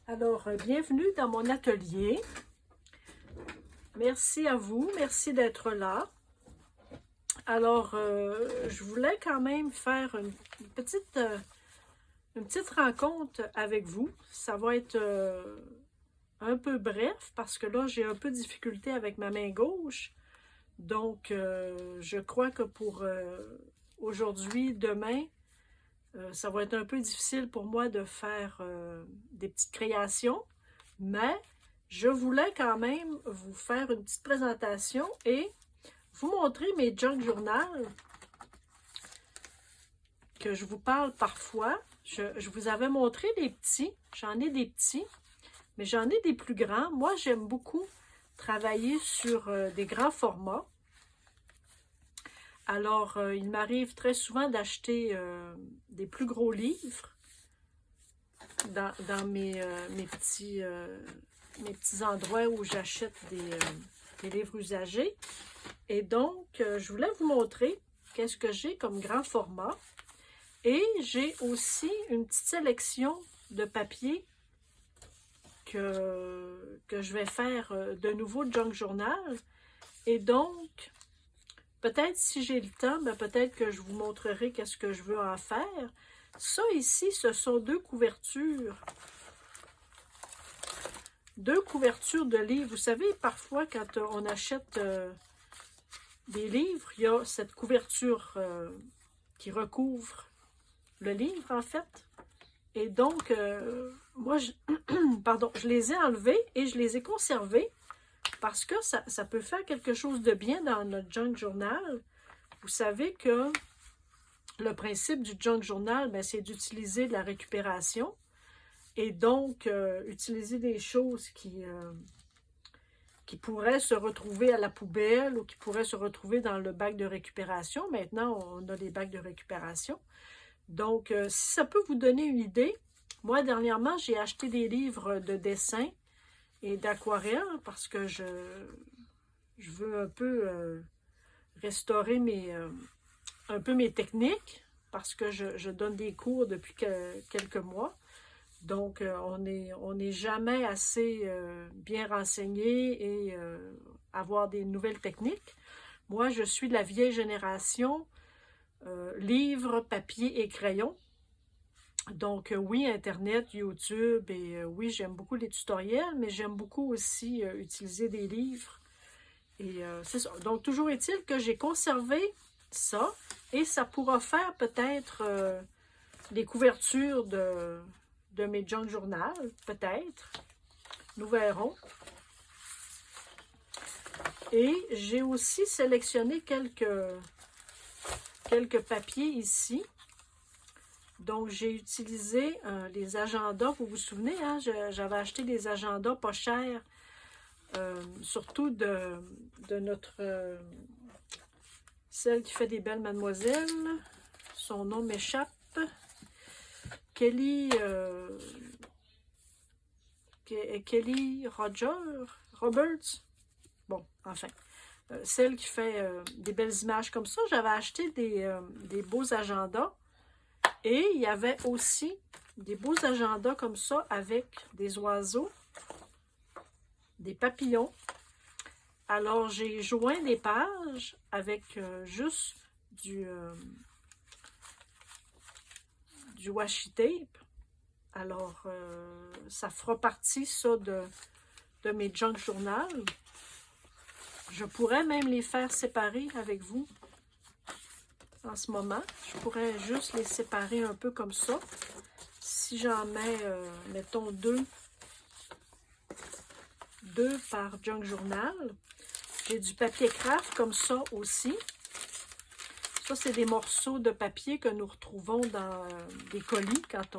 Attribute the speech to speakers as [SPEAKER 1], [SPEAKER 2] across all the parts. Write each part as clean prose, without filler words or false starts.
[SPEAKER 1] Alors, bienvenue dans mon atelier. Merci à vous, merci d'être là. Alors, je voulais quand même faire une petite rencontre avec vous. Ça va être un peu bref parce que là, j'ai un peu de difficulté avec ma main gauche. Donc, je crois que pour aujourd'hui, demain, ça va être un peu difficile pour moi de faire des petites créations, mais je voulais quand même vous faire une petite présentation et vous montrer mes junk journal que je vous parle parfois. Je vous avais montré des petits, j'en ai des petits, mais j'en ai des plus grands. Moi, j'aime beaucoup travailler sur des grands formats. Alors, il m'arrive très souvent d'acheter des plus gros livres dans mes petits endroits où j'achète des livres usagés. Et donc, je voulais vous montrer qu'est-ce que j'ai comme grand format. Et j'ai aussi une petite sélection de papiers que je vais faire de nouveau junk journal. Et donc, peut-être si j'ai le temps, peut-être que je vous montrerai qu'est-ce que je veux en faire. Ça ici, ce sont deux couvertures. Deux couvertures de livres. Vous savez, parfois, quand on achète des livres, il y a cette couverture qui recouvre le livre, en fait. Et donc, moi, je les ai enlevés et je les ai conservés parce que ça peut faire quelque chose de bien dans notre junk journal. Vous savez que le principe du junk journal, c'est d'utiliser de la récupération et donc utiliser des choses qui pourraient se retrouver à la poubelle ou qui pourraient se retrouver dans le bac de récupération. Maintenant, on a des bacs de récupération. Donc, si ça peut vous donner une idée, moi, dernièrement, j'ai acheté des livres de dessin et d'aquarelle parce que je veux un peu restaurer un peu mes techniques parce que je donne des cours depuis quelques mois. Donc, on n'est jamais assez bien renseigné et avoir des nouvelles techniques. Moi, je suis de la vieille génération, livres, papier et crayon. Donc, oui, Internet, YouTube, et oui, j'aime beaucoup les tutoriels, mais j'aime beaucoup aussi utiliser des livres. Et c'est ça. Donc, toujours est-il que j'ai conservé ça, et ça pourra faire peut-être les couvertures de mes junk journal, peut-être. Nous verrons. Et j'ai aussi sélectionné quelques papiers ici. Donc, j'ai utilisé les agendas. Vous vous souvenez, hein, j'avais acheté des agendas pas chers, surtout de notre... celle qui fait des belles mademoiselles. Son nom m'échappe. Kelly Roberts. Bon, enfin. Celle qui fait des belles images comme ça. J'avais acheté des beaux agendas. Et il y avait aussi des beaux agendas comme ça avec des oiseaux, des papillons. Alors, j'ai joint les pages avec juste du washi tape. Alors, ça fera partie, ça, de mes junk journal. Je pourrais même les faire séparer avec vous en ce moment. Je pourrais juste les séparer un peu comme ça. Si j'en mets, mettons, deux par junk journal. J'ai du papier craft comme ça aussi. Ça, c'est des morceaux de papier que nous retrouvons dans des colis quand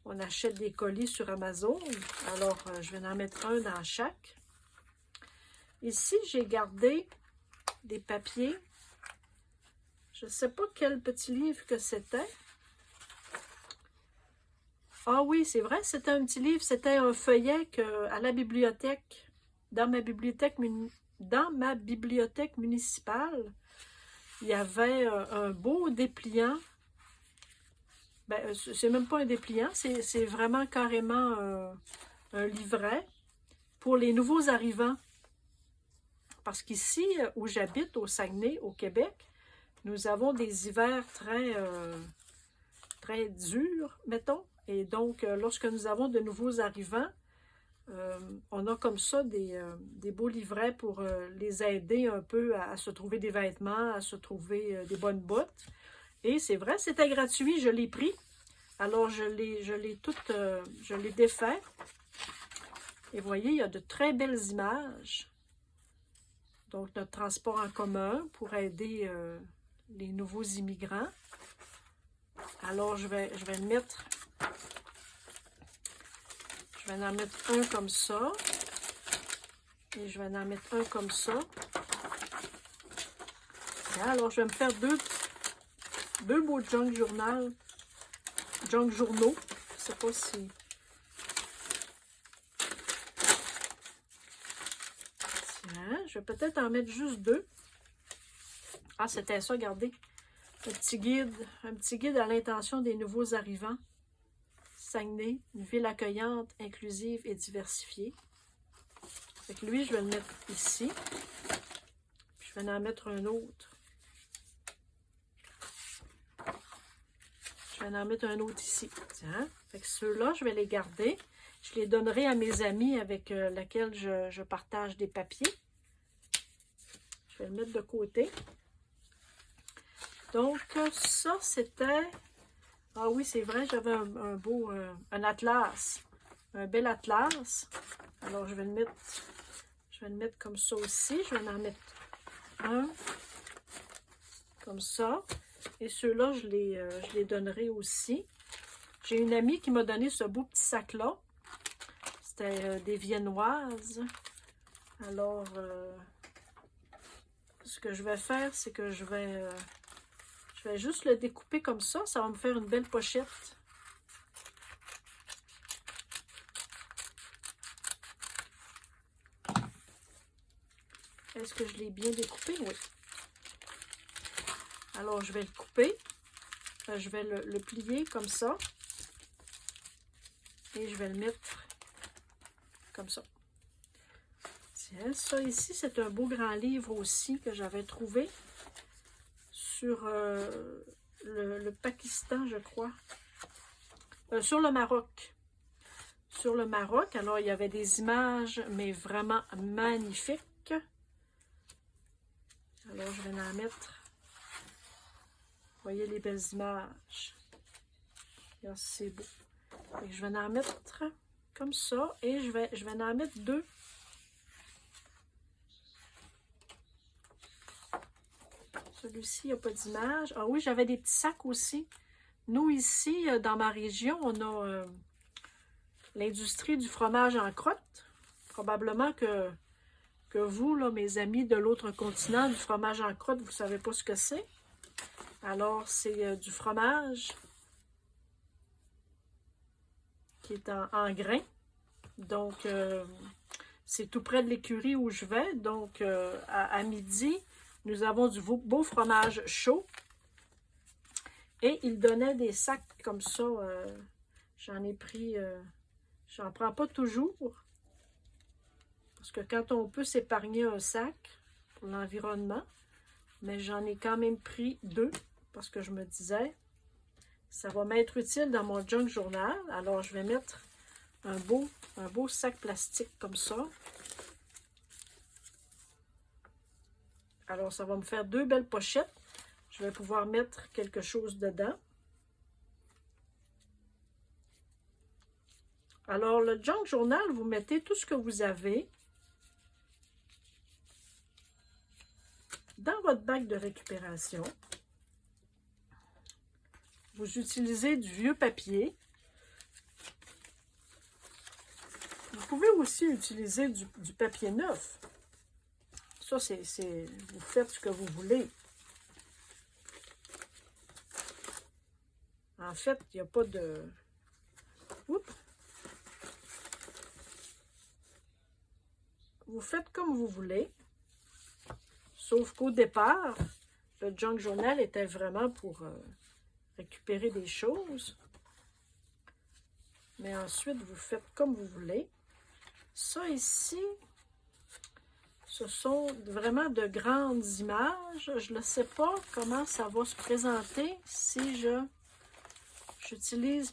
[SPEAKER 1] on achète des colis sur Amazon. Alors, je vais en mettre un dans chaque. Ici, j'ai gardé des papiers. Je ne sais pas quel petit livre que c'était. Ah oui, c'est vrai, c'était un petit livre. C'était un feuillet à la bibliothèque, dans ma bibliothèque municipale. Il y avait un beau dépliant Ben, c'est même pas un dépliant, c'est vraiment carrément un livret pour les nouveaux arrivants. Parce qu'ici, où j'habite, au Saguenay, au Québec, nous avons des hivers très durs, mettons. Et donc, lorsque nous avons de nouveaux arrivants, on a comme ça des beaux livrets pour les aider un peu à se trouver des vêtements, à se trouver des bonnes bottes. Et c'est vrai, c'était gratuit, je l'ai pris. Alors, je l'ai défait. Et vous voyez, il y a de très belles images. Donc, notre transport en commun pour aider les nouveaux immigrants. Alors, je vais le mettre. Je vais en mettre un comme ça. Et je vais en mettre un comme ça. Et alors, je vais me faire deux beaux junk journaux. Je ne sais pas si... Tiens, je vais peut-être en mettre juste deux. Ah, c'était ça, regardez. Un petit guide à l'intention des nouveaux arrivants. Saguenay, une ville accueillante, inclusive et diversifiée. Fait que lui, je vais le mettre ici. Puis je vais en mettre un autre. Je vais en mettre un autre ici. Tiens. Fait que ceux-là, je vais les garder. Je les donnerai à mes amis avec lesquels je partage des papiers. Je vais le mettre de côté. Donc, ça, c'était... Ah oui, c'est vrai, j'avais un beau... un atlas. Un bel atlas. Alors, je vais le mettre comme ça aussi. Je vais en mettre un comme ça. Et ceux-là, je les donnerai aussi. J'ai une amie qui m'a donné ce beau petit sac-là. C'était des viennoises. Alors, ce que je vais faire, c'est que je vais juste le découper comme ça. Ça va me faire une belle pochette. Est-ce que je l'ai bien découpé? Oui. Alors, je vais le couper. Je vais le plier comme ça. Et je vais le mettre comme ça. Tiens, ça ici, c'est un beau grand livre aussi que j'avais trouvé sur le Pakistan, je crois. Sur le Maroc. Sur le Maroc. Alors, il y avait des images, mais vraiment magnifiques. Alors, je vais en mettre... Vous voyez les belles images. C'est beau. Et je vais en mettre comme ça. Et je vais en mettre deux. Celui-ci, il n'y a pas d'image. Ah oui, j'avais des petits sacs aussi. Nous, ici, dans ma région, on a l'industrie du fromage en crotte. Probablement que vous, là, mes amis de l'autre continent, du fromage en crotte, vous ne savez pas ce que c'est. Alors, c'est du fromage qui est en grains. Donc, c'est tout près de l'écurie où je vais. Donc, à midi, nous avons du beau fromage chaud. Et ils donnaient des sacs comme ça. J'en ai pris... j'en prends pas toujours. Parce que quand on peut s'épargner un sac pour l'environnement, mais j'en ai quand même pris deux. Parce que je me disais, ça va m'être utile dans mon junk journal. Alors, je vais mettre un beau sac plastique comme ça. Alors, ça va me faire deux belles pochettes. Je vais pouvoir mettre quelque chose dedans. Alors, le junk journal, vous mettez tout ce que vous avez dans votre bac de récupération. Vous utilisez du vieux papier. Vous pouvez aussi utiliser du papier neuf. Ça, vous faites ce que vous voulez. En fait, il n'y a pas de... Oups. Vous faites comme vous voulez. Sauf qu'au départ, le junk journal était vraiment pour récupérer des choses. Mais ensuite, vous faites comme vous voulez. Ça ici, ce sont vraiment de grandes images. Je ne sais pas comment ça va se présenter si j'utilise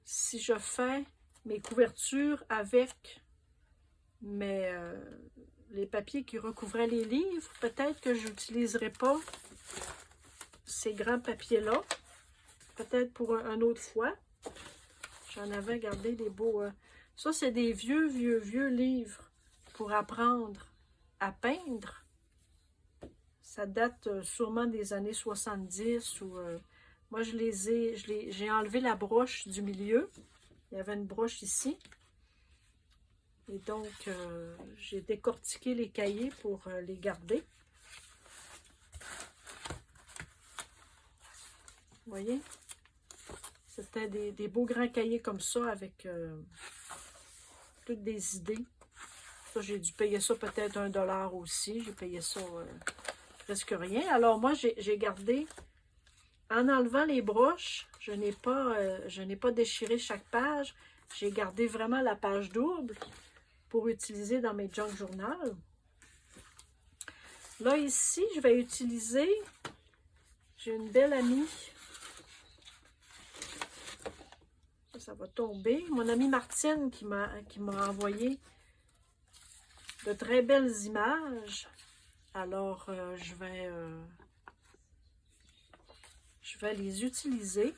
[SPEAKER 1] si je fais mes couvertures avec les papiers qui recouvraient les livres. Peut-être que je n'utiliserai pas ces grands papiers-là. Peut-être pour une autre fois. J'en avais gardé des beaux... Ça, c'est des vieux livres pour apprendre à peindre. Ça date sûrement des années 70 ou... moi, j'ai enlevé la broche du milieu. Il y avait une broche ici. Et donc, j'ai décortiqué les cahiers pour les garder. Vous voyez? C'était des beaux grands cahiers comme ça avec toutes des idées. Ça, j'ai dû payer ça peut-être $1 aussi. J'ai payé ça presque rien. Alors moi, j'ai gardé, en enlevant les broches, je n'ai pas déchiré chaque page. J'ai gardé vraiment la page double pour utiliser dans mes junk journal. Là, ici, je vais utiliser, j'ai une belle amie. Ça va tomber. Mon amie Martine qui m'a envoyé de très belles images. Alors, je vais les utiliser.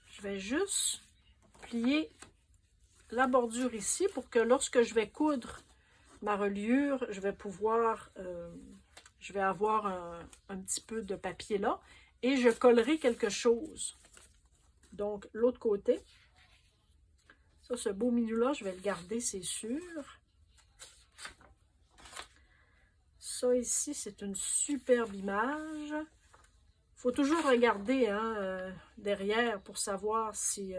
[SPEAKER 1] Je vais juste plier la bordure ici pour que lorsque je vais coudre ma reliure, je vais pouvoir, je vais avoir un petit peu de papier là. Et je collerai quelque chose. Donc, l'autre côté. Ça, ce beau milieu-là, je vais le garder, c'est sûr. Ça, ici, c'est une superbe image. Il faut toujours regarder derrière pour savoir si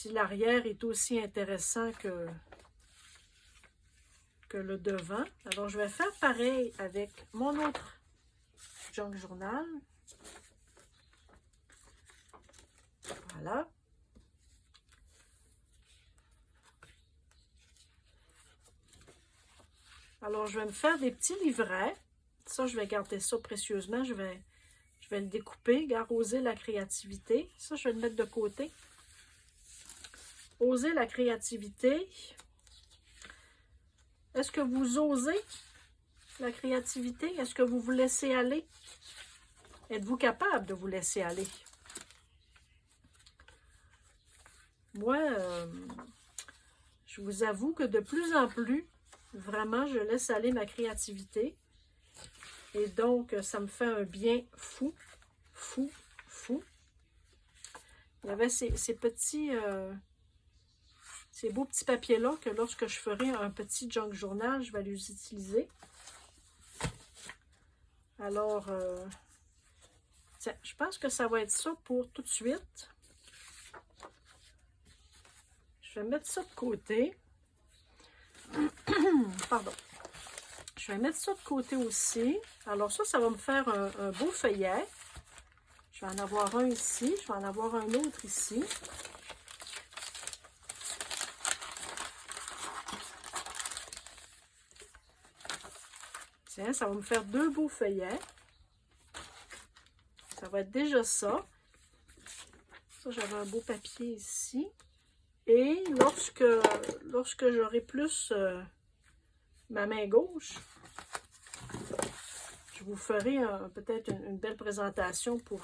[SPEAKER 1] l'arrière est aussi intéressant que le devant. Alors, je vais faire pareil avec mon autre junk journal. Voilà. Alors, je vais me faire des petits livrets. Ça, je vais garder ça précieusement. Je vais le découper, oser la créativité. Ça, je vais le mettre de côté. Oser la créativité. Est-ce que vous osez la créativité? Est-ce que vous vous laissez aller? Êtes-vous capable de vous laisser aller? Moi, je vous avoue que de plus en plus, vraiment, je laisse aller ma créativité. Et donc, ça me fait un bien fou, fou, fou. Il y avait ces petits, ces beaux petits papiers-là que lorsque je ferai un petit junk journal, je vais les utiliser. Alors, tiens, je pense que ça va être ça pour tout de suite. Je vais mettre ça de côté. Pardon. Je vais mettre ça de côté aussi. Alors ça va me faire un beau feuillet. Je vais en avoir un ici. Je vais en avoir un autre ici. Tiens, ça va me faire deux beaux feuillets. Ça va être déjà ça. Ça, j'avais un beau papier ici. Et lorsque j'aurai plus ma main gauche, je vous ferai peut-être une belle présentation pour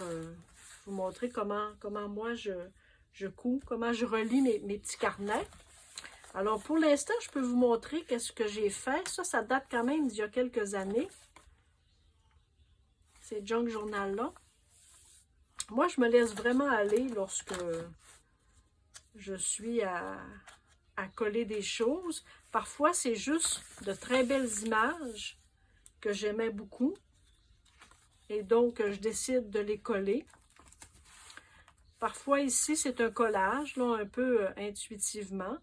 [SPEAKER 1] vous montrer comment moi je couds, comment je relie mes petits carnets. Alors pour l'instant, je peux vous montrer qu'est-ce que j'ai fait. Ça date quand même d'il y a quelques années. Ces junk journal-là. Moi, je me laisse vraiment aller lorsque je suis à coller des choses. Parfois, c'est juste de très belles images que j'aimais beaucoup. Et donc, je décide de les coller. Parfois, ici, c'est un collage, là, un peu intuitivement.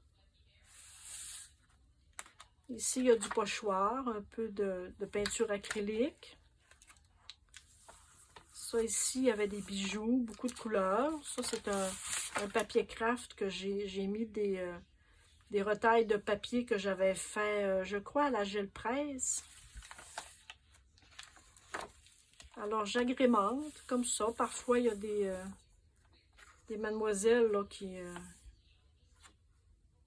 [SPEAKER 1] Ici, il y a du pochoir, un peu de peinture acrylique. Ça, ici, il y avait des bijoux, beaucoup de couleurs. Ça, c'est un papier craft que j'ai mis des retailles de papier que j'avais fait, je crois, à la gel presse. Alors, j'agrémente comme ça. Parfois, il y a des mademoiselles là, qui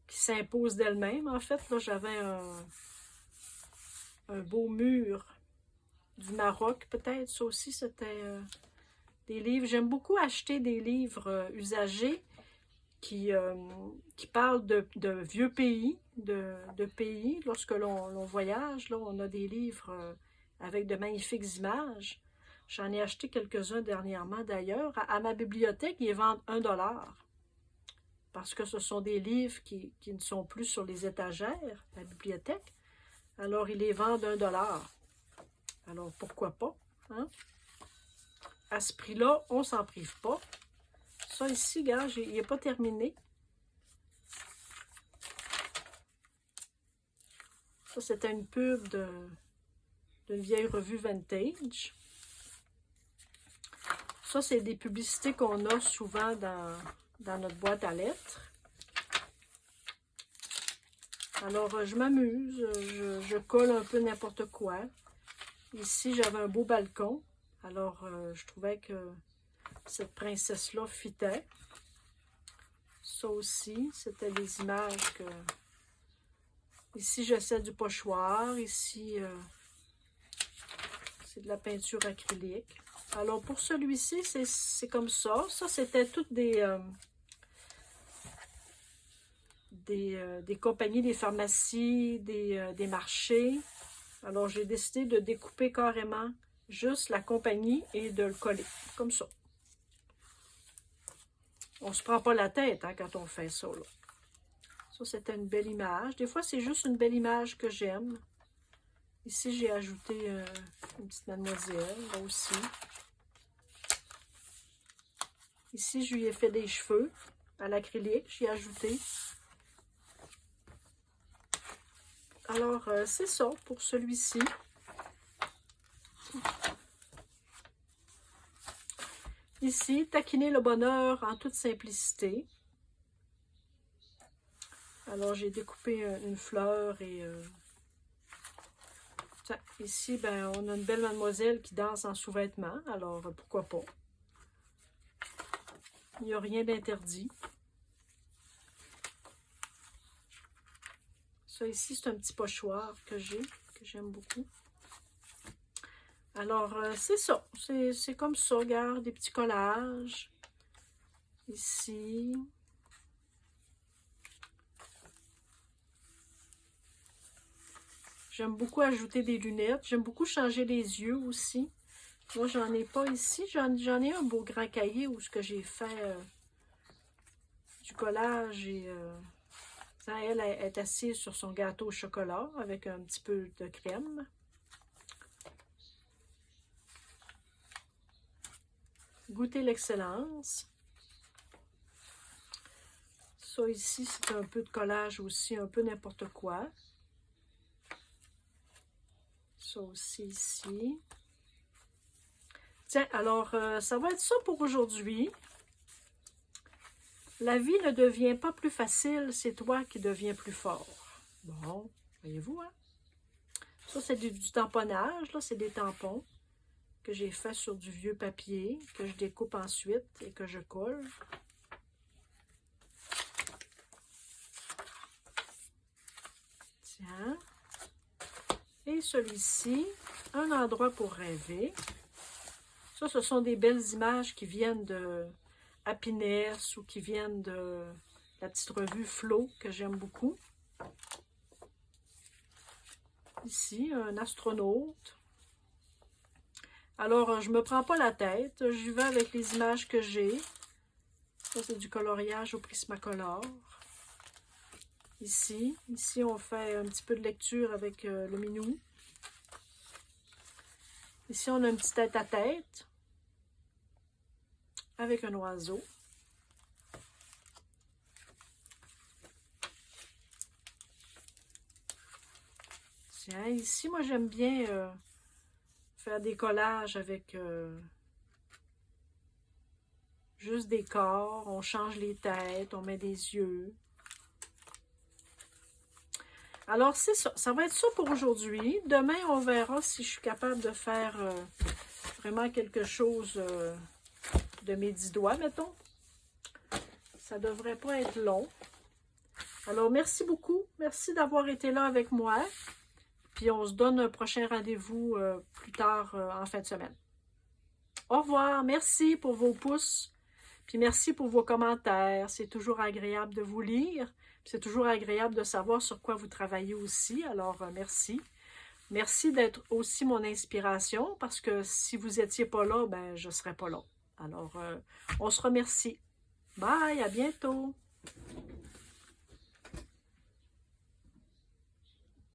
[SPEAKER 1] s'imposent d'elles-mêmes. En fait, là, j'avais un beau mur du Maroc, peut-être. Ça aussi, c'était des livres. J'aime beaucoup acheter des livres usagés qui parlent de vieux pays, de pays. Lorsque l'on voyage, là, on a des livres avec de magnifiques images. J'en ai acheté quelques-uns dernièrement d'ailleurs. À ma bibliothèque, ils vendent 1 $. Parce que ce sont des livres qui ne sont plus sur les étagères de la bibliothèque. Alors, ils les vendent 1 $. Alors, pourquoi pas? Hein? À ce prix-là, on ne s'en prive pas. Ça ici, regarde, il n'est pas terminé. Ça, c'était une pub d'une vieille revue vintage. Ça, c'est des publicités qu'on a souvent dans notre boîte à lettres. Alors, je m'amuse, je colle un peu n'importe quoi. Ici, j'avais un beau balcon. Alors, je trouvais que cette princesse-là fitait. Ça aussi, c'était des images que... Ici, j'essaie du pochoir. Ici, c'est de la peinture acrylique. Alors, pour celui-ci, c'est comme ça. Ça, c'était toutes des compagnies, des pharmacies, des marchés. Alors, j'ai décidé de découper carrément juste la compagnie et de le coller, comme ça. On ne se prend pas la tête hein, quand on fait ça. Là. Ça, c'était une belle image. Des fois, c'est juste une belle image que j'aime. Ici, j'ai ajouté une petite mademoiselle, là aussi. Ici, je lui ai fait des cheveux à l'acrylique. J'ai ajouté. Alors, c'est ça pour celui-ci. Ici, taquiner le bonheur en toute simplicité. Alors, j'ai découpé une fleur et... ici, ben, on a une belle mademoiselle qui danse en sous-vêtements. Alors, pourquoi pas? Il n'y a rien d'interdit. Ça ici, c'est un petit pochoir que j'aime beaucoup. Alors, c'est ça. C'est comme ça, regarde, des petits collages. Ici. J'aime beaucoup ajouter des lunettes. J'aime beaucoup changer les yeux aussi. Moi, j'en ai pas ici. J'en ai un beau grand cahier où ce que j'ai fait du collage et... elle est assise sur son gâteau au chocolat avec un petit peu de crème. Goûter l'excellence. Ça ici, c'est un peu de collage aussi, un peu n'importe quoi. Ça aussi ici. Tiens, alors, ça va être ça pour aujourd'hui. La vie ne devient pas plus facile, c'est toi qui deviens plus fort. Bon, voyez-vous, hein? Ça, c'est du tamponnage, là, c'est des tampons que j'ai fait sur du vieux papier, que je découpe ensuite et que je colle. Tiens. Et celui-ci, un endroit pour rêver. Ça, ce sont des belles images qui viennent de Happiness ou qui viennent de la petite revue Flow que j'aime beaucoup. Ici, un astronaute. Alors, je ne me prends pas la tête. J'y vais avec les images que j'ai. Ça, c'est du coloriage au Prismacolor. Ici, on fait un petit peu de lecture avec le minou. Ici, on a une petite tête à tête avec un oiseau. Tiens, ici, moi, j'aime bien faire des collages avec juste des corps. On change les têtes, on met des yeux. Alors, c'est ça. Ça va être ça pour aujourd'hui. Demain, on verra si je suis capable de faire vraiment quelque chose de mes 10 doigts, mettons. Ça devrait pas être long. Alors, merci beaucoup. Merci d'avoir été là avec moi. Puis, on se donne un prochain rendez-vous plus tard en fin de semaine. Au revoir. Merci pour vos pouces. Puis, merci pour vos commentaires. C'est toujours agréable de vous lire. C'est toujours agréable de savoir sur quoi vous travaillez aussi. Alors, merci. Merci d'être aussi mon inspiration parce que si vous n'étiez pas là, ben, je ne serais pas là. Alors, on se remercie. Bye, à bientôt.